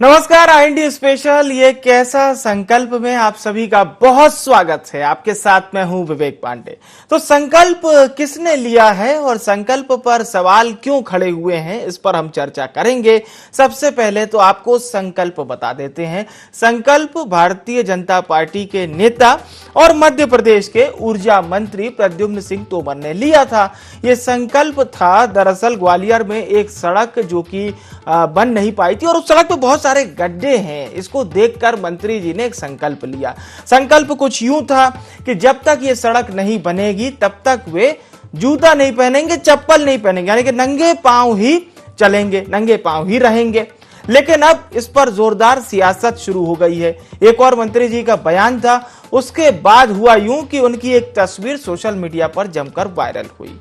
नमस्कार IND special ये कैसा संकल्प में आप सभी का बहुत स्वागत है। आपके साथ मैं हूं विवेक पांडे। तो संकल्प किसने लिया है और संकल्प पर सवाल क्यों खड़े हुए हैं, इस पर हम चर्चा करेंगे। सबसे पहले तो आपको संकल्प बता देते हैं। संकल्प भारतीय जनता पार्टी के नेता और मध्य प्रदेश के ऊर्जा मंत्री प्रद्युम्न सिंह तोमर ने लिया था। ये संकल्प था दरअसल ग्वालियर में एक सड़क जो कि बन नहीं पाई थी और उस सड़क पे बहुत सारे गड्ढे हैं। इसको देखकर मंत्री जी ने एक संकल्प लिया। संकल्प कुछ यूं था कि जब तक ये सड़क नहीं बनेगी तब तक वे जूता नहीं पहनेंगे, चप्पल नहीं पहनेंगे, यानी कि नंगे पांव ही चलेंगे, नंगे पांव ही रहेंगे। लेकिन अब इस पर जोरदार सियासत शुरू हो गई है। एक और मंत्री जी का बयान था, उसके बाद हुआ यूं कि उनकी एक तस्वीर सोशल मीडिया पर जमकर वायरल हुई।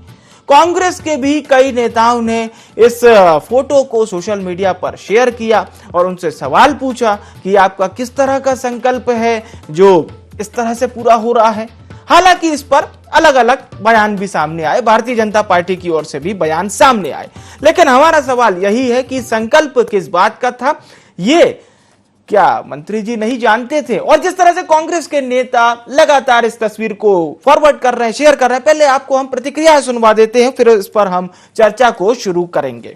कांग्रेस के भी कई नेताओं ने इस फोटो को सोशल मीडिया पर शेयर किया और उनसे सवाल पूछा कि आपका किस तरह का संकल्प है जो इस तरह से पूरा हो रहा है। हालांकि इस पर अलग अलग बयान भी सामने आए, भारतीय जनता पार्टी की ओर से भी बयान सामने आए। लेकिन हमारा सवाल यही है कि संकल्प किस बात का था, ये क्या मंत्री जी नहीं जानते थे? और जिस तरह से कांग्रेस के नेता लगातार इस तस्वीर को फॉरवर्ड कर रहे हैं, शेयर कर रहे हैं, पहले आपको हम प्रतिक्रिया सुनवा देते हैं, फिर इस पर हम चर्चा को शुरू करेंगे।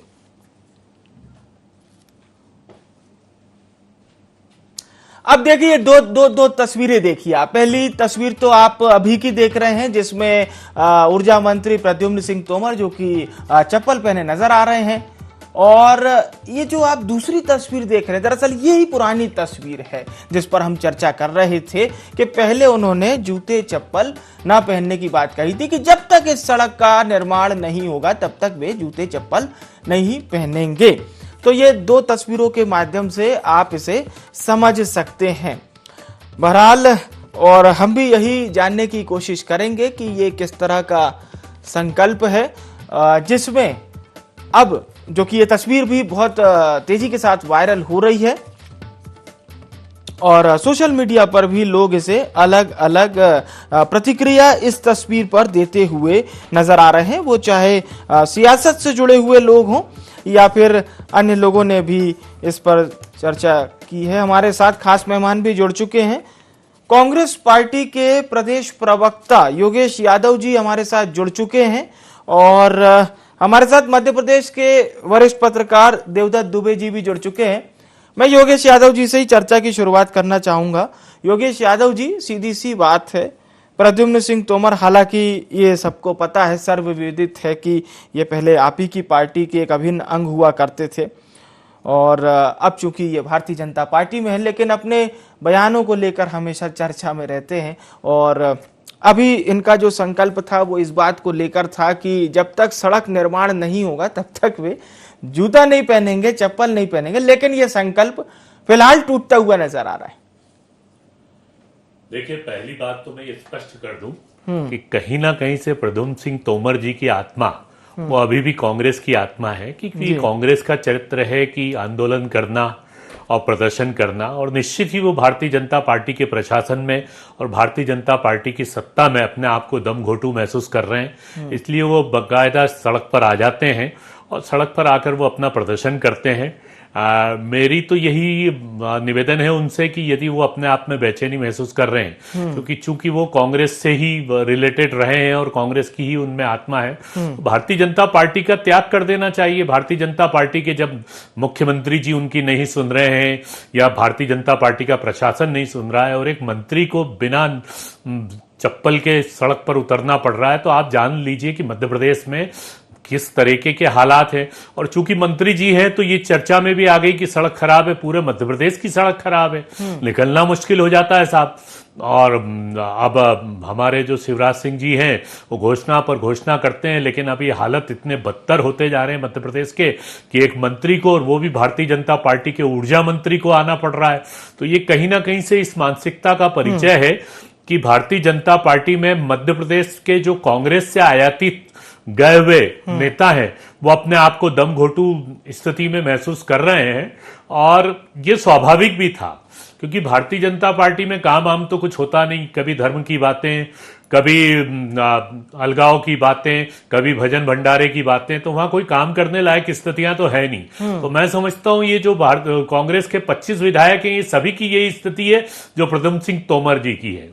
अब देखिए दो तस्वीरें देखिए आप। पहली तस्वीर तो आप अभी की देख रहे हैं जिसमें ऊर्जा मंत्री प्रद्युम्न सिंह तोमर जो कि चप्पल पहने नजर आ रहे हैं। और ये जो आप दूसरी तस्वीर देख रहे हैं, दरअसल यही पुरानी तस्वीर है जिस पर हम चर्चा कर रहे थे कि पहले उन्होंने जूते चप्पल ना पहनने की बात कही थी कि जब तक इस सड़क का निर्माण नहीं होगा तब तक वे जूते चप्पल नहीं पहनेंगे। तो ये दो तस्वीरों के माध्यम से आप इसे समझ सकते हैं। बहरहाल और हम भी यही जानने की कोशिश करेंगे कि ये किस तरह का संकल्प है जिसमें अब जो कि ये तस्वीर भी बहुत तेजी के साथ वायरल हो रही है और सोशल मीडिया पर भी लोग इसे अलग अलग प्रतिक्रिया इस तस्वीर पर देते हुए नजर आ रहे हैं। वो चाहे सियासत से जुड़े हुए लोग हों या फिर अन्य लोगों ने भी इस पर चर्चा की है। हमारे साथ खास मेहमान भी जुड़ चुके हैं। कांग्रेस पार्टी के प्रदेश प्रवक्ता योगेश यादव जी हमारे साथ जुड़ चुके हैं और हमारे साथ मध्य प्रदेश के वरिष्ठ पत्रकार देवदत्त दुबे जी भी जुड़ चुके हैं। मैं योगेश यादव जी से ही चर्चा की शुरुआत करना चाहूंगा। योगेश यादव जी, सीधी सी बात है, प्रद्युम्न सिंह तोमर, हालांकि ये सबको पता है, सर्वविदित है कि ये पहले आप ही की पार्टी के एक अभिन्न अंग हुआ करते थे और अब चूंकि ये भारतीय जनता पार्टी में है लेकिन अपने बयानों को लेकर हमेशा चर्चा में रहते हैं। और अभी इनका जो संकल्प था वो इस बात को लेकर था कि जब तक सड़क निर्माण नहीं होगा तब तक वे जूता नहीं पहनेंगे, चप्पल नहीं पहनेंगे। लेकिन ये संकल्प फिलहाल टूटता हुआ नजर आ रहा है। देखिए, पहली बात तो मैं ये स्पष्ट कर दूं कि कहीं ना कहीं से प्रद्युम्न सिंह तोमर जी की आत्मा वो अभी भी कांग्रेस की आत्मा है कि कांग्रेस का चरित्र है कि आंदोलन करना और प्रदर्शन करना, और निश्चित ही वो भारतीय जनता पार्टी के प्रशासन में और भारतीय जनता पार्टी की सत्ता में अपने आप को दम घोटू महसूस कर रहे हैं। इसलिए वो बाकायदा सड़क पर आ जाते हैं और सड़क पर आकर वो अपना प्रदर्शन करते हैं। मेरी तो यही निवेदन है उनसे कि यदि वो अपने आप में बेचैनी महसूस कर रहे हैं क्योंकि चूंकि वो कांग्रेस से ही रिलेटेड रहे हैं और कांग्रेस की ही उनमें आत्मा है, तो भारतीय जनता पार्टी का त्याग कर देना चाहिए। भारतीय जनता पार्टी के जब मुख्यमंत्री जी उनकी नहीं सुन रहे हैं या भारतीय जनता पार्टी का प्रशासन नहीं सुन रहा है और एक मंत्री को बिना चप्पल के सड़क पर उतरना पड़ रहा है, तो आप जान लीजिए कि मध्य प्रदेश में किस तरीके के हालात हैं। और चूंकि मंत्री जी हैं तो ये चर्चा में भी आ गई कि सड़क खराब है, पूरे मध्य प्रदेश की सड़क खराब है, निकलना मुश्किल हो जाता है साहब। और अब हमारे जो शिवराज सिंह जी हैं वो घोषणा पर घोषणा करते हैं, लेकिन अब ये हालत इतने बदतर होते जा रहे हैं मध्य प्रदेश के कि एक मंत्री को, और वो भी भारतीय जनता पार्टी के ऊर्जा मंत्री को आना पड़ रहा है। तो ये कहीं ना कहीं से इस मानसिकता का परिचय है कि भारतीय जनता पार्टी में मध्य प्रदेश के जो कांग्रेस से आयातित गए हुए नेता हैं वो अपने आप को दम घोटू स्थिति में महसूस कर रहे हैं। और ये स्वाभाविक भी था क्योंकि भारतीय जनता पार्टी में काम आम तो कुछ होता नहीं, कभी धर्म की बातें, कभी अलगाव की बातें, कभी भजन भंडारे की बातें, तो वहां कोई काम करने लायक स्थितियां तो है नहीं। तो मैं समझता हूं ये जो कांग्रेस के 25 विधायक हैं, ये सभी की यही स्थिति है जो प्रद्युम्न सिंह तोमर जी की है।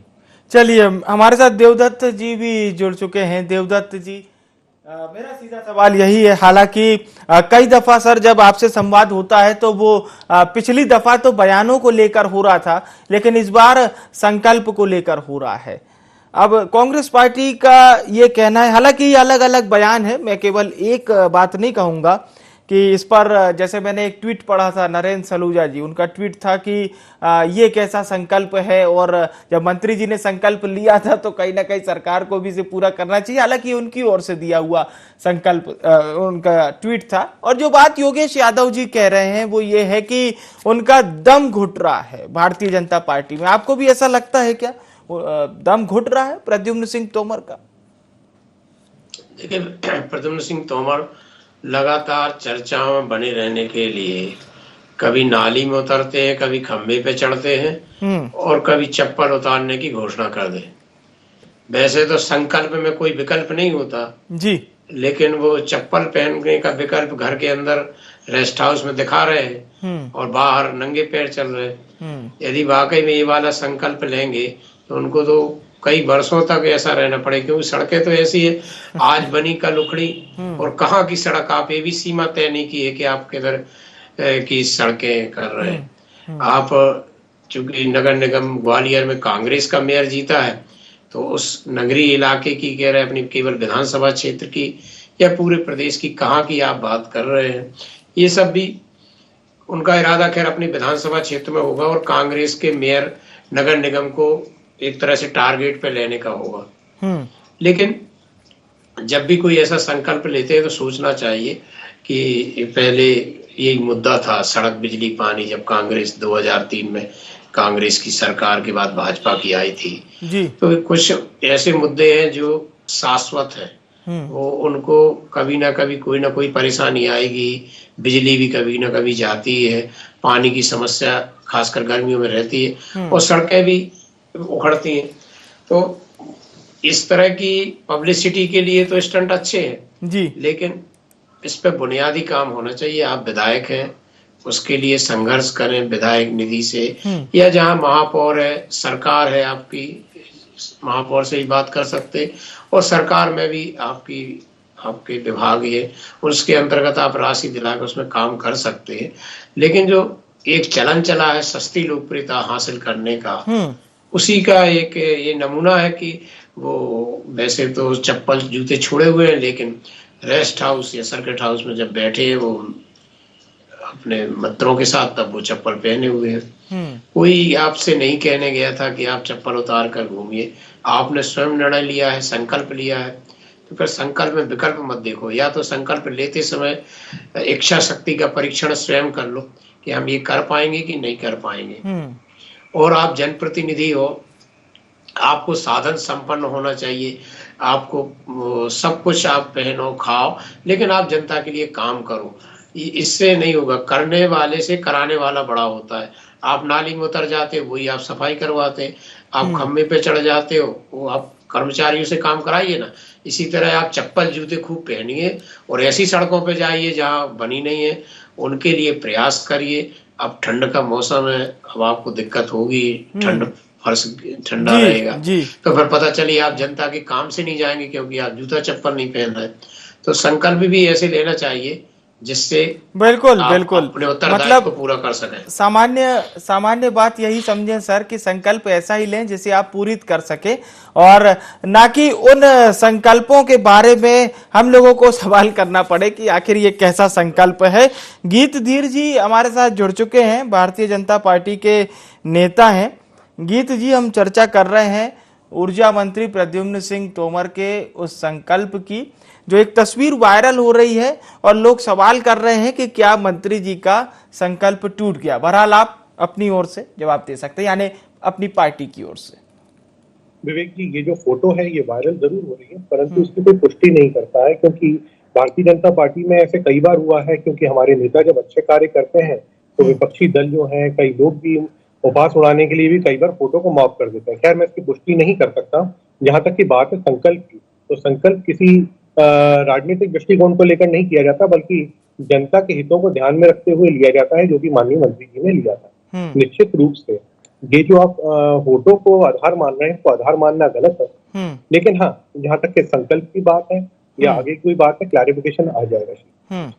चलिए, हमारे साथ देवदत्त जी भी जुड़ चुके हैं। देवदत्त जी, मेरा सीधा सवाल यही है, हालांकि कई दफा सर जब आपसे संवाद होता है तो वो पिछली दफा तो बयानों को लेकर हो रहा था, लेकिन इस बार संकल्प को लेकर हो रहा है। अब कांग्रेस पार्टी का ये कहना है, हालांकि ये अलग अलग बयान है, मैं केवल एक बात नहीं कहूंगा कि इस पर, जैसे मैंने एक ट्वीट पढ़ा था नरेंद्र सलूजा जी, उनका ट्वीट था कि ये कैसा संकल्प है, और जब मंत्री जी ने संकल्प लिया था तो कहीं ना कहीं सरकार को भी इसे पूरा करना चाहिए, हालांकि उनकी ओर से दिया हुआ संकल्प उनका ट्वीट था। और जो बात योगेश यादव जी कह रहे हैं वो ये है कि उनका दम घुट रहा है भारतीय जनता पार्टी में। आपको भी ऐसा लगता है क्या, दम घुट रहा है प्रद्युम्न सिंह तोमर का? देखिए, प्रद्युम्न सिंह तोमर लगातार चर्चाओं में बने रहने के लिए कभी नाली में उतरते हैं, कभी खंबे पे चढ़ते हैं और कभी चप्पल उतारने की घोषणा कर दे। वैसे तो संकल्प में कोई विकल्प नहीं होता जी, लेकिन वो चप्पल पहनने का विकल्प घर के अंदर रेस्ट हाउस में दिखा रहे हैं और बाहर नंगे पैर चल रहे हैं। यदि वाकई में ये वाला संकल्प लेंगे तो उनको तो कई वर्षों तक ऐसा रहना पड़े, क्योंकि सड़कें तो ऐसी है, आज बनी कल उखड़ी, और कहाँ की सड़क, आप ये भी सीमा तय नहीं की है कि आप किधर की सड़कें कर रहे हैं। आप चूंकि नगर निगम ग्वालियर में कांग्रेस का मेयर जीता है, तो उस नगरीय इलाके की कह रहे हैं, अपनी केवल विधानसभा क्षेत्र की या पूरे प्रदेश की कहाँ की आप बात कर रहे हैं। ये सब भी उनका इरादा खैर अपनी विधानसभा क्षेत्र में होगा और कांग्रेस के मेयर नगर निगम को एक तरह से टारगेट पे लेने का होगा। लेकिन जब भी कोई ऐसा संकल्प लेते हैं तो सोचना चाहिए कि पहले यही मुद्दा था सड़क, बिजली, पानी, जब कांग्रेस 2003 में कांग्रेस की सरकार के बाद भाजपा की आई थी जी। तो कुछ ऐसे मुद्दे हैं जो शाश्वत है, वो उनको कभी ना कभी कोई ना कोई परेशानी आएगी। बिजली भी कभी ना कभी जाती है, पानी की समस्या खासकर गर्मियों में रहती है और सड़कें भी उखड़ती हैं। तो इस तरह की पब्लिसिटी के लिए तो स्टंट अच्छे हैं जी, लेकिन इस पे बुनियादी काम होना चाहिए। आप विधायक हैं, उसके लिए संघर्ष करें विधायक निधि से, या जहां महापौर है, सरकार है आपकी, महापौर से ही बात कर सकते, और सरकार में भी आपके विभाग है, उसके अंतर्गत आप राशि दिलाकर उसमें काम कर सकते हैं। लेकिन जो एक चलन चला है सस्ती लोकप्रियता हासिल करने का, उसी का एक ये नमूना है कि वो वैसे तो चप्पल जूते छोड़े हुए हैं, लेकिन रेस्ट हाउस या सर्किट हाउस में जब बैठे हैं वो अपने मित्रों के साथ, तब वो चप्पल पहने हुए हैं। कोई आपसे नहीं कहने गया था कि आप चप्पल उतार कर घूमिए, आपने स्वयं निर्णय लिया है, संकल्प लिया है, तो फिर संकल्प में विकल्प मत देखो। या तो संकल्प लेते समय इच्छा शक्ति का परीक्षण स्वयं कर लो कि हम ये कर पाएंगे कि नहीं कर पाएंगे। और आप जनप्रतिनिधि हो, आपको साधन संपन्न होना चाहिए, आपको सब कुछ आप पहनो खाओ, लेकिन आप जनता के लिए काम करो। इससे नहीं होगा, करने वाले से कराने वाला बड़ा होता है। आप नाली में उतर जाते हो, वही आप सफाई करवाते, आप खम्भे पे चढ़ जाते हो, वो आप कर्मचारियों से काम कराइए ना। इसी तरह आप चप्पल जूते खूब पहनिए और ऐसी सड़कों पे जाइए जहाँ बनी नहीं है, उनके लिए प्रयास करिए। अब ठंड का मौसम है, अब आपको दिक्कत होगी, ठंड फर्श ठंडा रहेगा तो फिर पता चलिए आप जनता के काम से नहीं जाएंगे क्योंकि आप जूता चप्पल नहीं पहन रहे। तो संकल्प भी ऐसे लेना चाहिए जिससे बिल्कुल बिल्कुल मतलब पूरा कर सकें। सामान्य बात यही समझें सर कि संकल्प ऐसा ही लें जिसे आप पूरी कर सके, और ना कि उन संकल्पों के बारे में हम लोगों को सवाल करना पड़े कि आखिर ये कैसा संकल्प है। गीत धीर जी हमारे साथ जुड़ चुके हैं, भारतीय जनता पार्टी के नेता हैं। गीत जी, हम चर्चा कर रहे हैं ऊर्जा मंत्री प्रद्युम्न सिंह तोमर के उस संकल्प की, जो एक तस्वीर वायरल हो रही है और लोग सवाल कर रहे हैं कि क्या मंत्री जी का संकल्प टूट गया। बहरहाल आप अपनी ओर से जवाब दे सकते हैं, यानी अपनी पार्टी की ओर से। विवेक जी, ये जो फोटो है ये वायरल जरूर हो रही है, परंतु इसकी कोई पुष्टि नहीं करता है, क्योंकि भारतीय जनता पार्टी में ऐसे कई बार हुआ है, क्योंकि हमारे नेता जब अच्छे कार्य करते हैं तो विपक्षी दल जो है, कई लोग भी उपहास उड़ाने के लिए भी कई बार फोटो को मॉक कर देते हैं। खैर, मैं इसकी पुष्टि नहीं कर सकता, जहां तक की बात है संकल्प की, तो संकल्प किसी राजनीतिक दृष्टिकोण को लेकर नहीं किया जाता, बल्कि जनता के हितों को ध्यान में रखते हुए लिया जाता है, जो कि माननीय मंत्री जी ने लिया था। निश्चित रूप से ये जो आप वोटों को आधार मान रहे हैं, तो आधार मानना गलत है। लेकिन हाँ, जहां तक के संकल्प की बात है या आगे कोई बात है, क्लैरिफिकेशन आ जाएगा।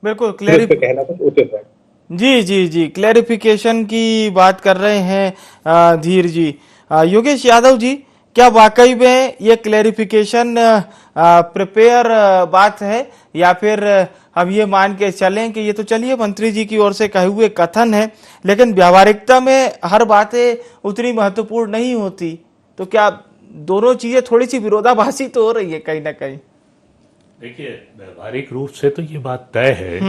बिल्कुल कहना कुछ उचित है। जी जी जी, क्लैरिफिकेशन की बात कर रहे हैं धीर जी। योगेश यादव जी, क्या वाकई में ये क्लैरिफिकेशन प्रिपेयर बात है, या फिर अब ये मान के चलें कि ये तो चलिए मंत्री जी की ओर से कहे हुए कथन है, लेकिन व्यावहारिकता में हर बातें उतनी महत्वपूर्ण नहीं होती, तो क्या दोनों चीजें थोड़ी सी विरोधाभासी तो हो रही है कहीं ना कहीं? देखिए, व्यवहारिक रूप से तो ये बात तय है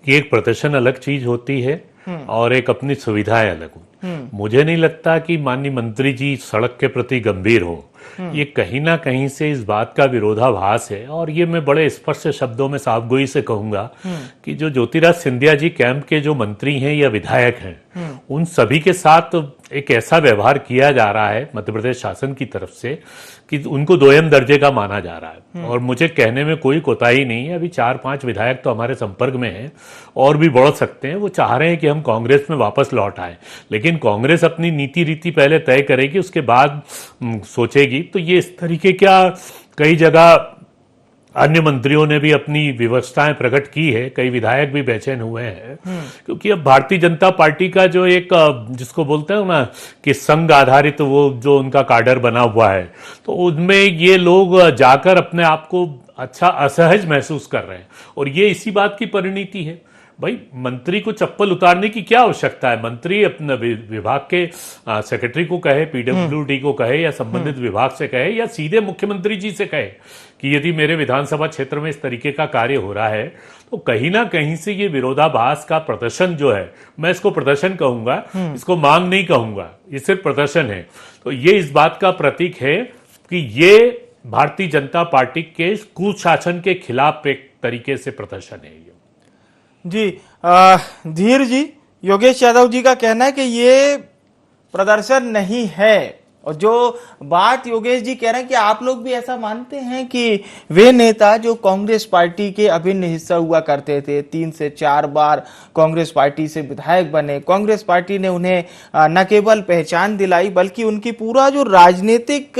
कि एक प्रदर्शन अलग चीज होती है और एक अपनी सुविधाएं अलग होती। मुझे नहीं लगता कि माननीय मंत्री जी सड़क के प्रति गंभीर हो। ये कहीं ना कहीं से इस बात का विरोधाभास है, और ये मैं बड़े स्पष्ट शब्दों में साफगोई से कहूंगा कि जो ज्योतिराज सिंधिया जी कैंप के जो मंत्री हैं या विधायक हैं, उन सभी के साथ एक ऐसा व्यवहार किया जा रहा है मध्य प्रदेश शासन की तरफ से कि उनको दोयम दर्जे का माना जा रहा है। और मुझे कहने में कोई कोताही नहीं है, अभी 4-5 विधायक तो हमारे संपर्क में हैं और भी बढ़ सकते हैं। वो चाह रहे हैं कि हम कांग्रेस में वापस लौट आए, लेकिन कांग्रेस अपनी नीति रीति पहले तय करेगी, उसके बाद सोचेगी। तो ये इस तरीके क्या कई जगह अन्य मंत्रियों ने भी अपनी विवशताएं प्रकट की है, कई विधायक भी बेचैन हुए हैं, क्योंकि अब भारतीय जनता पार्टी का जो एक जिसको बोलते हैं ना कि संघ आधारित वो जो उनका काडर बना हुआ है, तो उनमें ये लोग जाकर अपने आप को अच्छा असहज महसूस कर रहे हैं, और ये इसी बात की परिणति है। भाई, मंत्री को चप्पल उतारने की क्या आवश्यकता है? मंत्री अपने विभाग के सेक्रेटरी को कहे, पीडब्ल्यूडी को कहे, या संबंधित विभाग से कहे, या सीधे मुख्यमंत्री जी से कहे कि यदि मेरे विधानसभा क्षेत्र में इस तरीके का कार्य हो रहा है, तो कहीं ना कहीं से ये विरोधाभास का प्रदर्शन जो है, मैं इसको प्रदर्शन कहूंगा, इसको मांग नहीं कहूंगा, ये सिर्फ प्रदर्शन है। तो ये इस बात का प्रतीक है कि ये भारतीय जनता पार्टी के कुशासन के खिलाफ एक तरीके से प्रदर्शन है। जी, धीर जी, योगेश यादव जी का कहना है कि ये प्रदर्शन नहीं है, और जो बात योगेश जी कह रहे हैं कि आप लोग भी ऐसा मानते हैं कि वे नेता जो कांग्रेस पार्टी के अभिन्न हिस्सा हुआ करते थे, 3 से 4 बार कांग्रेस पार्टी से विधायक बने, कांग्रेस पार्टी ने उन्हें न केवल पहचान दिलाई, बल्कि उनकी पूरा जो राजनीतिक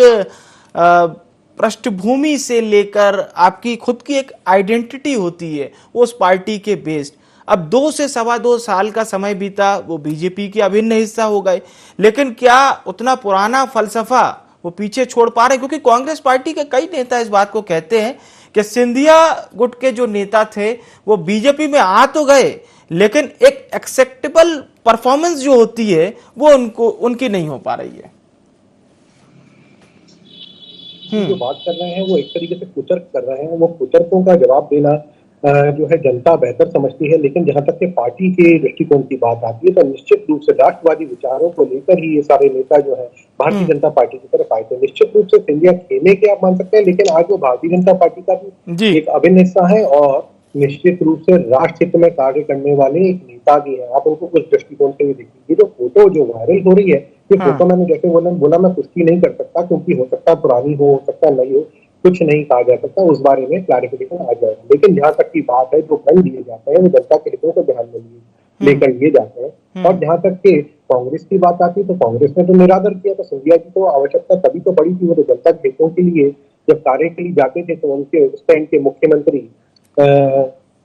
पृष्ठभूमि से लेकर आपकी खुद की एक आइडेंटिटी होती है उस पार्टी के बेस्ड। अब 2 से 2.25 साल का समय बीता, वो बीजेपी के अभिन्न हिस्सा हो गए, लेकिन क्या उतना पुराना फलसफा वो पीछे छोड़ पा रहे? क्योंकि कांग्रेस पार्टी के कई नेता इस बात को कहते हैं कि सिंधिया गुट के जो नेता थे वो बीजेपी में आ तो गए, लेकिन एक एक्सेप्टेबल परफॉर्मेंस जो होती है वो उनकी नहीं हो पा रही है। जो बात कर रहे हैं वो एक तरीके से कुतर्क कर रहे हैं, वो कुतर्कों का जवाब देना जो है जनता बेहतर समझती है। लेकिन जहां तक के पार्टी के दृष्टिकोण की बात आती है, तो निश्चित रूप से राष्ट्रवादी विचारों को लेकर ही ये सारे नेता जो है भारतीय जनता पार्टी की तरफ आए थे। निश्चित रूप से सिंधिया खेमे के आप मान सकते हैं, लेकिन आज वो भारतीय जनता पार्टी का भी एक अभिन्न हिस्सा है, और निश्चित रूप से राष्ट्र हित में कार्य करने वाले एक नेता भी है। आप उनको उस दृष्टिकोण से भी देखिए। ये जो फोटो जो वायरल हो रही है, ये फोटो मैंने जैसे बोला मैं पुष्टि नहीं कर सकता, क्योंकि हो सकता है पुरानी हो सकता नहीं हो, कुछ नहीं कहा जा सकता, उस बारे में क्लैरिफिकेशन आ जाएगा। लेकिन जहां तक की बात है, जो फंड दिए जाते हैं वो जनता के हितों को ध्यान में लेकर लिए जाते हैं। और जहां तक के कांग्रेस की बात आती है, तो कांग्रेस ने तो निरादर किया, तो सिंधिया की तो आवश्यकता तभी तो पड़ी थी। वो तो जनता के हितों के लिए जब कार्य के लिए जाते थे, तो उनके उस टाइम के मुख्यमंत्री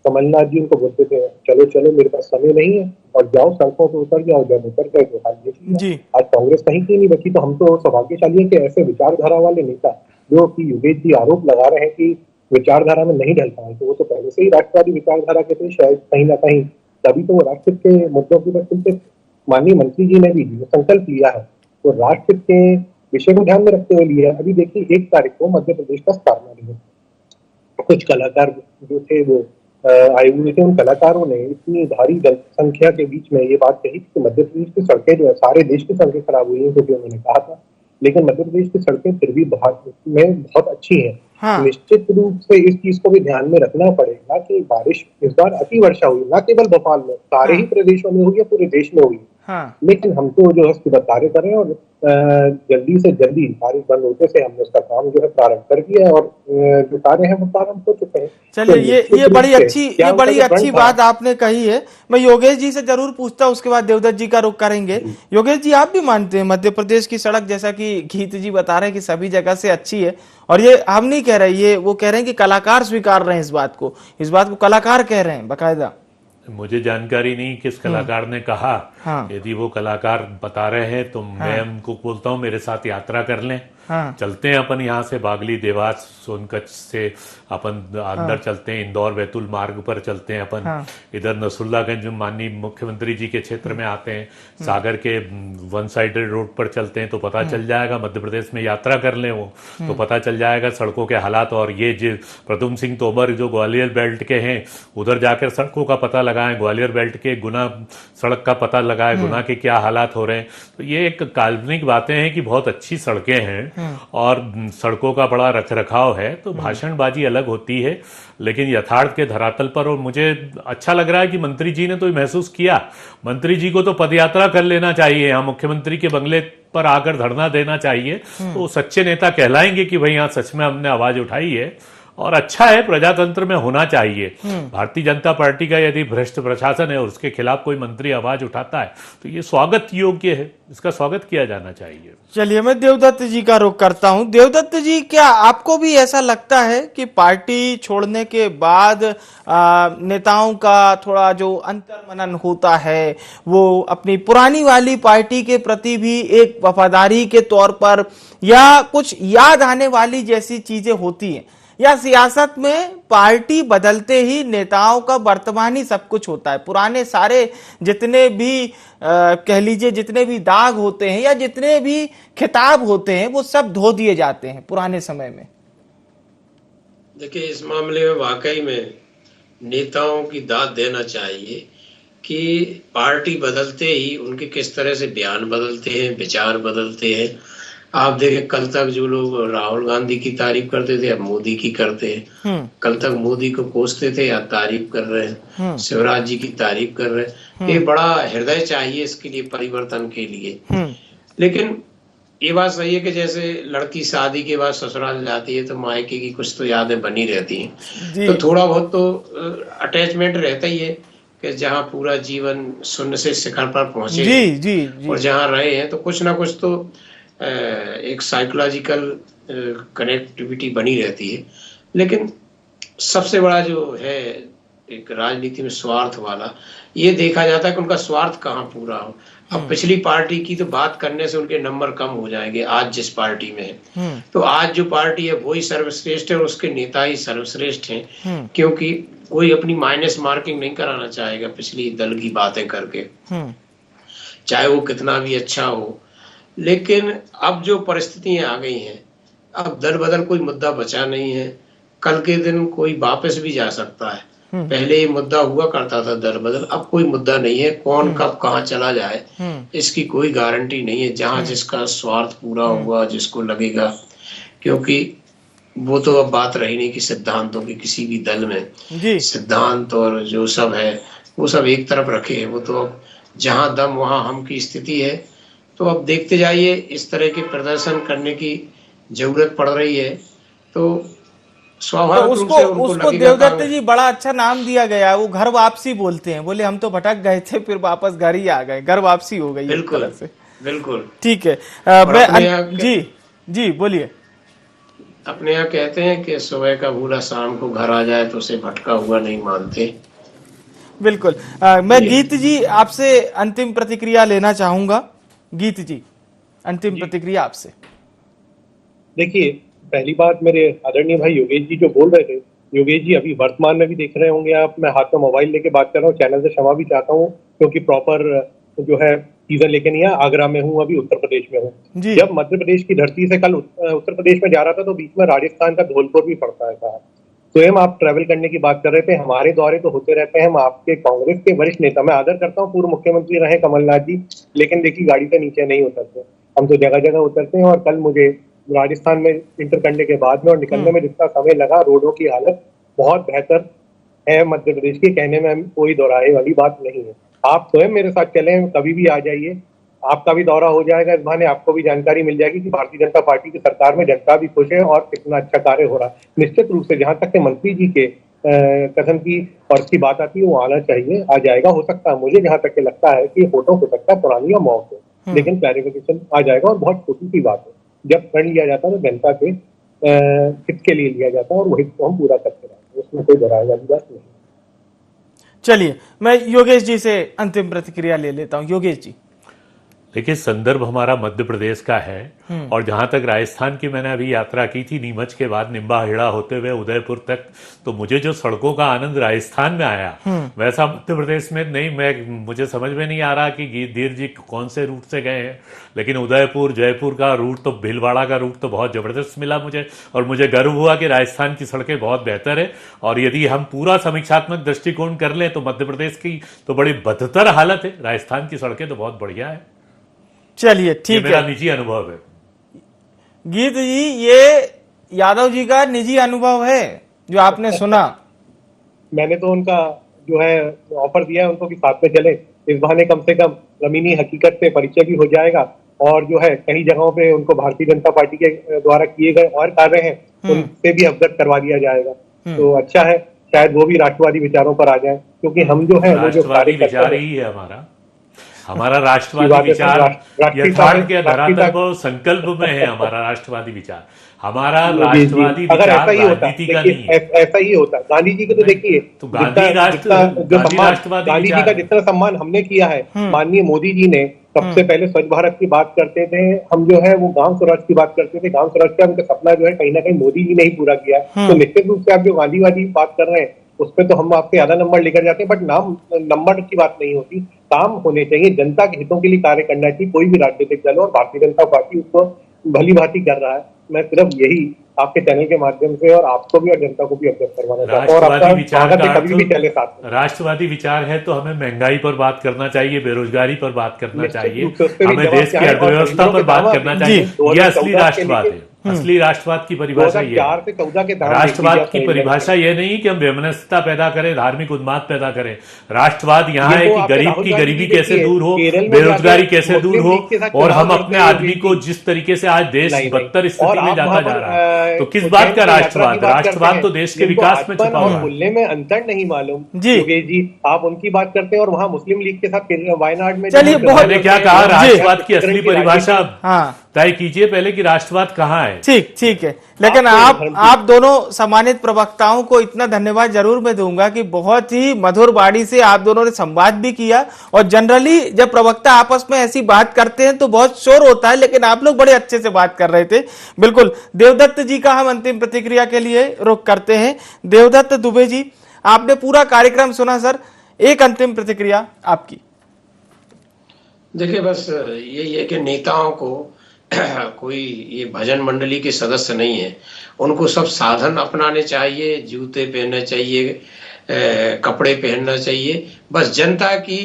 कमलनाथ जी उनको बोलते थे, चलो चलो मेरे पास समय नहीं है, और जाओ सड़कों पर उतर जाओ। जब उतर गए तो हाल ये आज कांग्रेस कहीं की नहीं बची। तो हम तो सौभाग्यशाली है कि ऐसे विचारधारा वाले नेता जो कि योगेश जी आरोप लगा रहे हैं कि विचारधारा में नहीं ढल पाए, तो वो तो पहले से ही राष्ट्रवादी विचारधारा के थे, शायद कहीं ना कहीं तभी तो वो राष्ट्र के मुद्दों की वजह। माननीय मंत्री जी ने भी जो संकल्प लिया है, तो राष्ट्र के विषय को ध्यान में रखते हुए लिया। अभी देखिए 1 तारीख को मध्य प्रदेश का स्थापना दिवस, कुछ कलाकार जो थे वो आए हुए थे। उन कलाकारों ने इतनी भारी जनसंख्या के बीच में ये बात कही कि मध्य प्रदेश की सड़कें जो है, सारे देश की सड़कें खराब हुई हैं, क्योंकि उन्होंने कहा था, लेकिन मध्य प्रदेश की सड़कें फिर भी बहुत अच्छी हैं। हाँ। निश्चित रूप से इस चीज को भी ध्यान में रखना पड़ेगा कि बारिश इस बार अति वर्षा हुई, न केवल भोपाल में, सारे ही प्रदेशों में हुई है, पूरे देश में हुई। हाँ। लेकिन हम तो जो है उसके बाद कार्य कर रहे हैं और जल्दी से जल्दी बारिश बंद होते से हमने उसका काम जो है प्रारंभ कर दिया है और जो कार्य है वो प्रारंभ हो चुके हैं। चलिए, तो ये निश्चित रूप बड़ी से अच्छी क्या ये उनका बड़ी जो प्रण अच्छी था, बात आपने कही है। मैं योगेश जी से जरूर पूछता हूं, उसके बाद देवदत्त जी का रुख करेंगे। योगेश जी, आप भी मानते हैं मध्य प्रदेश की सड़क, जैसा कि गीत जी बता रहे हैं कि सभी जगह से अच्छी है, और ये हम नहीं कह रहे, ये वो कह रहे हैं कि कलाकार स्वीकार रहे हैं इस बात को कलाकार कह रहे हैं बकायदा। मुझे जानकारी नहीं किस कलाकार ने कहा। हाँ। यदि वो कलाकार बता रहे हैं तो मैं उनको बोलता हूँ मेरे साथ यात्रा कर लें। हाँ। चलते हैं अपन यहाँ से बागली, देवास, सोनकच्छ से अपन अंदर चलते हैं, इंदौर बैतूल मार्ग पर चलते हैं अपन। हाँ। इधर नसरुल्लागंज माननीय मुख्यमंत्री जी के क्षेत्र में आते हैं, सागर के वन साइडेड रोड पर चलते हैं तो पता चल जाएगा। मध्य प्रदेश में यात्रा कर लें वो तो पता चल जाएगा सड़कों के हालात। और ये जो प्रद्युम्न सिंह तोमर जो ग्वालियर बेल्ट के हैं, उधर जाकर सड़कों का पता लगाएं। ग्वालियर बेल्ट के गुना सड़क का पता लगाएं, गुना के क्या हालात हो रहे हैं। तो ये एक काल्पनिक बातें हैं कि बहुत अच्छी सड़कें हैं और सड़कों का बड़ा रख रखाव है, तो भाषणबाजी अलग होती है, लेकिन यथार्थ के धरातल पर। और मुझे अच्छा लग रहा है कि मंत्री जी ने तो महसूस किया। मंत्री जी को तो पदयात्रा कर लेना चाहिए, यहाँ मुख्यमंत्री के बंगले पर आकर धरना देना चाहिए, तो सच्चे नेता कहलाएंगे कि भाई यहाँ सच में हमने आवाज उठाई है। और अच्छा है, प्रजातंत्र में होना चाहिए। भारतीय जनता पार्टी का यदि भ्रष्ट प्रशासन है और उसके खिलाफ कोई मंत्री आवाज उठाता है तो ये स्वागत योग्य है, इसका स्वागत किया जाना चाहिए। चलिए, मैं देवदत्त जी का रुख करता हूं। देवदत्त जी, क्या आपको भी ऐसा लगता है कि पार्टी छोड़ने के बाद नेताओं का थोड़ा जो अंतर्मनन होता है वो अपनी पुरानी वाली पार्टी के प्रति भी एक वफादारी के तौर पर या कुछ याद आने वाली जैसी चीजें होती हैं, या सियासत में पार्टी बदलते ही नेताओं का वर्तमानी सब कुछ होता है, पुराने सारे जितने भी कह लीजिए जितने भी दाग होते हैं या जितने भी खिताब होते हैं वो सब धो दिए जाते हैं पुराने समय में? देखिए, इस मामले में वाकई में नेताओं की दाद देना चाहिए कि पार्टी बदलते ही उनके किस तरह से बयान बदलते हैं, विचार बदलते हैं। आप देखें, कल तक जो लोग राहुल गांधी की तारीफ करते थे अब मोदी की करते हैं। कल तक मोदी को कोसते थे, अब तारीफ कर रहे हैं। शिवराज जी की तारीफ कर रहे हैं। ये बड़ा हृदय चाहिए इसके लिए, परिवर्तन के लिए। लेकिन ये बात सही है कि जैसे लड़की शादी के बाद ससुराल जाती है तो मायके की कुछ तो यादें बनी रहती हैं, तो थोड़ा बहुत तो अटैचमेंट रहता ही है कि जहाँ पूरा जीवन शून्य से शिखर पर पहुंचे जी। और जहाँ रहे हैं तो कुछ ना कुछ तो एक साइकोलॉजिकल कनेक्टिविटी बनी रहती है। लेकिन सबसे बड़ा जो है एक राजनीति में स्वार्थ वाला, ये देखा जाता है कि उनका स्वार्थ कहाँ पूरा हो। अब पिछली पार्टी की तो बात करने से उनके नंबर कम हो जाएंगे, आज जिस पार्टी में है। तो आज जो पार्टी है वही सर्वश्रेष्ठ है और उसके नेता ही सर्वश्रेष्ठ हैं, क्योंकि कोई अपनी माइनस मार्किंग नहीं कराना चाहेगा पिछली दल की बातें करके, चाहे वो कितना भी अच्छा हो। लेकिन अब जो परिस्थितियां आ गई हैं, अब दल बदल कोई मुद्दा बचा नहीं है। कल के दिन कोई वापस भी जा सकता है। पहले ये मुद्दा हुआ करता था दल बदल, अब कोई मुद्दा नहीं है। कौन कब कहाँ चला जाए इसकी कोई गारंटी नहीं है। जहां जिसका स्वार्थ पूरा हुआ, जिसको लगेगा, क्योंकि वो तो अब बात रही नहीं कि सिद्धांतों की किसी भी दल में सिद्धांत और जो सब है वो सब एक तरफ रखे है। वो तो अब जहां दम वहां हम की स्थिति है। तो अब देखते जाइए, इस तरह के प्रदर्शन करने की जरूरत पड़ रही है तो स्वाभाविक रूप से उसको देवदत्त जी बड़ा अच्छा नाम दिया गया, वो घर वापसी बोलते हैं। बोले हम तो भटक गए थे फिर वापस घर ही आ गए, घर वापसी हो गई। बिल्कुल से बिल्कुल ठीक है। जी बोलिए। अपने यहाँ कहते हैं कि सुबह का भूला शाम को घर आ जाए तो उसे भटका हुआ नहीं मानते। बिल्कुल। मैं गीत जी आपसे अंतिम प्रतिक्रिया लेना चाहूंगा। गीत जी, अंतिम प्रतिक्रिया आपसे। देखिए, पहली बात, मेरे आदरणीय भाई योगेश जी जो बोल रहे थे, योगेश जी अभी वर्तमान में भी देख रहे होंगे आप, मैं हाथ में मोबाइल लेके बात कर रहा हूँ। चैनल से क्षमा भी चाहता हूँ क्योंकि प्रॉपर जो है सीजन लेके नहीं है। आगरा में हूँ, अभी उत्तर प्रदेश में हूँ। जब मध्य प्रदेश की धरती से कल उत्तर प्रदेश में जा रहा था तो बीच में राजस्थान का धौलपुर भी पड़ता है साहब। स्वयं आप ट्रैवल करने की बात कर रहे थे, हमारे दौरे तो होते रहते हैं। हम आपके कांग्रेस के वरिष्ठ नेता, मैं आदर करता हूँ, पूर्व मुख्यमंत्री रहे कमलनाथ जी, लेकिन देखिए गाड़ी से नीचे नहीं उतरते, हम तो जगह जगह उतरते हैं। और कल मुझे राजस्थान में इंटर करने के बाद में और निकलने में जितना समय लगा, रोडों की हालत बहुत बेहतर है मध्य प्रदेश की, कहने में कोई दोहराए वाली बात नहीं है। आप स्वयं मेरे साथ चलें, कभी भी आ जाइए, आपका भी दौरा हो जाएगा, इस बहाने आपको भी जानकारी मिल जाएगी कि भारतीय जनता पार्टी की सरकार में जनता भी खुश है और कितना अच्छा कार्य हो रहा है। निश्चित रूप से जहां तक के मंत्री जी के कथन की और इसकी बात आती है, वो आना चाहिए, आ जाएगा। हो सकता है, मुझे जहां तक के लगता है कि फोटो हो सकता है पुरानी और मौत हो, लेकिन क्लैरिफिकेशन आ जाएगा और बहुत छोटी सी बात है। जब फंड लिया जाता है तो जनता के हित के लिए लिया जाता है और वही तो हम पूरा करते रहते हैं, उसमें कोई डराने वाली बात नहीं। चलिए, मैं योगेश जी से अंतिम प्रतिक्रिया ले लेता हूं। योगेश जी, देखिए, संदर्भ हमारा मध्य प्रदेश का है और जहां तक राजस्थान की मैंने अभी यात्रा की थी, नीमच के बाद निम्बाहेड़ा होते हुए उदयपुर तक, तो मुझे जो सड़कों का आनंद राजस्थान में आया वैसा मध्य प्रदेश में नहीं। मुझे समझ में नहीं आ रहा कि धीर जी कौन से रूट से गए हैं, लेकिन उदयपुर जयपुर का रूट तो, भीलवाड़ा का रूट तो बहुत जबरदस्त मिला मुझे, और मुझे गर्व हुआ कि राजस्थान की सड़कें बहुत बेहतर है। और यदि हम पूरा समीक्षात्मक दृष्टिकोण कर लें तो मध्य प्रदेश की तो बड़ी बदतर हालत है, राजस्थान की सड़कें तो बहुत बढ़िया है। चलिए ठीक है, मेरा निजी अनुभव है। गीत जी, ये यादव जी का निजी अनुभव है जो आपने सुना। मैंने तो उनका जो है ऑफर दिया है उनको कि साथ में चले, इस बहाने कम से कम जमीनी हकीकत से परिचय भी हो जाएगा और जो है कई जगहों पे उनको भारतीय जनता पार्टी के द्वारा किए गए और कार्य हैं उनसे भी अवगत करवा दिया जाएगा। तो अच्छा है, शायद वो भी राष्ट्रवादी विचारों पर आ जाए, क्योंकि हम जो है वो जो राष्ट्रवादी विचार ही है हमारा राष्ट्रवादी विचार यथार्थ के धरातल पर संकल्प में है। हमारा राष्ट्रवादी विचार, हमारा राष्ट्रवादी अगर विचार ऐसा ही होता, राजनीति का नहीं है। ऐसा ही होता, गांधी जी को तो देखिए, तो राष्ट्रवादी गांधी जी का जितना सम्मान हमने किया है, माननीय मोदी जी ने सबसे पहले स्वच्छ भारत की बात करते थे, हम जो है वो गांव स्वराज की बात करते थे। गांव स्वराज का उनका सपना जो है कहीं ना कहीं मोदी जी ने ही पूरा किया। तो निश्चित रूप से आप जो गांधीवादी बात कर रहे हैं उस पर तो हम आपसे ज्यादा नंबर लेकर जाते हैं, बट नंबर की बात नहीं होती, काम होने चाहिए, जनता के हितों के लिए कार्य करना चाहिए कोई भी राजनीतिक दल हो, और भारतीय जनता पार्टी उसको भली भांति कर रहा है। मैं सिर्फ यही आपके चैनल के माध्यम से और आपको भी और जनता को भी अवगत करवाना चाहता हूं। और आपका कभी भी चले साथ में। राष्ट्रवादी विचार है तो हमें महंगाई पर बात करना चाहिए, बेरोजगारी पर बात करना चाहिए, हमें देश की अर्थव्यवस्था पर बात करना चाहिए। यह असली राष्ट्रवाद है। असली राष्ट्रवाद की परिभाषा ये है। राष्ट्रवाद की परिभाषा ये नहीं कि हम वैमनस्यता पैदा करें, धार्मिक उन्माद पैदा करें। राष्ट्रवाद यहाँ है कि गरीब की गरीबी कैसे दूर हो, बेरोजगारी कैसे दूर हो, और हम अपने आदमी को जिस तरीके से आज देश बदतर स्थिति में जाता जा रहा है, तो किस बात का राष्ट्रवाद? राष्ट्रवाद तो देश के विकास में छुपा हुआ है। बोलने में अंतर नहीं मालूम जी, आप उनकी बात करते हैं और वहाँ मुस्लिम लीग के साथ वायनाड में। चलिए, मैंने क्या कहा, राष्ट्रवाद की असली परिभाषा तय कीजिए पहले कि राष्ट्रवाद कहाँ है। ठीक है, लेकिन आप दोनों सम्मानित प्रवक्ताओं को इतना धन्यवाद जरूर मैं दूंगा कि बहुत ही मधुर वाणी से आप दोनों ने संवाद भी किया। और जनरली जब प्रवक्ता आपस में ऐसी बात करते हैं तो बहुत शोर होता है, लेकिन आप लोग बड़े अच्छे से बात कर रहे थे। बिल्कुल, देवदत्त जी का हम अंतिम प्रतिक्रिया के लिए रुख करते हैं। देवदत्त दुबे जी, आपने पूरा कार्यक्रम सुना सर, एक अंतिम प्रतिक्रिया आपकी। देखिए, बस यही है कि नेताओं को कोई ये भजन मंडली के सदस्य नहीं है, उनको सब साधन अपनाने चाहिए, जूते पहनने चाहिए, कपड़े पहनना चाहिए, बस जनता की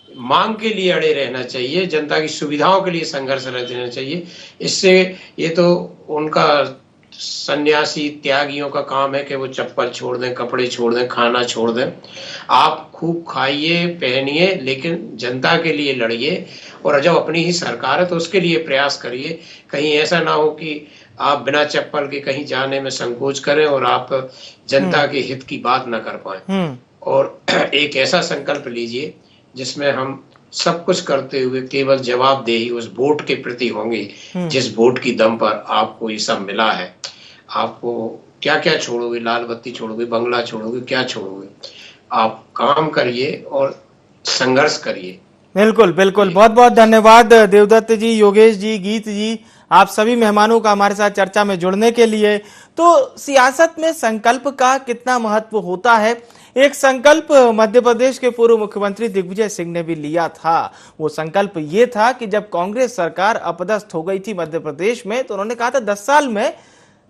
मांग के लिए अड़े रहना चाहिए, जनता की सुविधाओं के लिए संघर्ष रहना चाहिए। इससे ये तो उनका सन्यासी त्यागियों का काम है कि वो चप्पल छोड़ दें, कपड़े छोड़ दें, खाना छोड़ दें। आप खूब खाइए, पहनिए, लेकिन जनता के लिए लड़िए, और जब अपनी ही सरकार है तो उसके लिए प्रयास करिए। कहीं ऐसा ना हो कि आप बिना चप्पल के कहीं जाने में संकोच करें और आप जनता के हित की बात ना कर पाए। और एक ऐसा संकल्प लीजिए जिसमें हम सब कुछ करते हुए केवल जवाबदेही उस वोट के प्रति होंगे, जिस वोट की दम पर आपको ये सब मिला है। आपको क्या क्या छोड़ोगे, लाल बत्ती छोड़ोगे, बंगला छोड़ोगे, क्या छोड़ोगे? आप काम करिए और संघर्ष करिए। बिल्कुल बिल्कुल, बहुत बहुत धन्यवाद देवदत्त जी, योगेश जी, गीत जी, आप सभी मेहमानों का हमारे साथ चर्चा में जुड़ने के लिए। तो सियासत में संकल्प का कितना महत्व होता है, एक संकल्प मध्य प्रदेश के पूर्व मुख्यमंत्री दिग्विजय सिंह ने भी लिया था। वो संकल्प ये था कि जब कांग्रेस सरकार अपदस्थ हो गई थी मध्य प्रदेश में, तो उन्होंने कहा था 10 साल में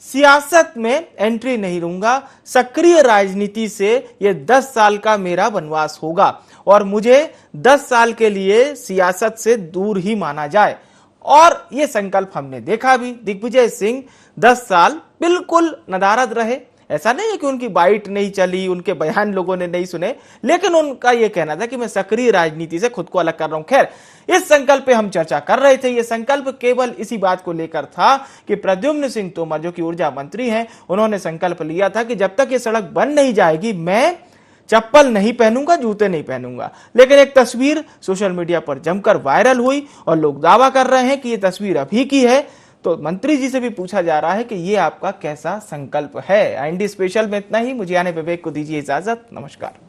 सियासत में एंट्री नहीं लूंगा, सक्रिय राजनीति से ये 10 साल का मेरा वनवास होगा और मुझे 10 साल के लिए सियासत से दूर ही माना जाए। और ये संकल्प हमने देखा भी, दिग्विजय सिंह 10 साल बिल्कुल नदारद रहे, ऐसा नहीं है कि उनकी बाइट नहीं चली, उनके बयान लोगों ने नहीं सुने, लेकिन उनका यह कहना था कि मैं सक्रिय राजनीति से खुद को अलग कर रहा हूं। खैर, इस संकल्प पे हम चर्चा कर रहे थे। यह संकल्प केवल इसी बात को लेकर था कि प्रद्युम्न सिंह तोमर जो कि ऊर्जा मंत्री हैं, उन्होंने संकल्प लिया था कि जब तक ये सड़क बन नहीं जाएगी मैं चप्पल नहीं पहनूंगा, जूते नहीं पहनूंगा। लेकिन एक तस्वीर सोशल मीडिया पर जमकर वायरल हुई और लोग दावा कर रहे हैं कि यह तस्वीर अभी की है। तो मंत्री जी से भी पूछा जा रहा है कि यह आपका कैसा संकल्प है। IND स्पेशल में इतना ही। मुझे यानी विवेक को दीजिए इजाजत। नमस्कार।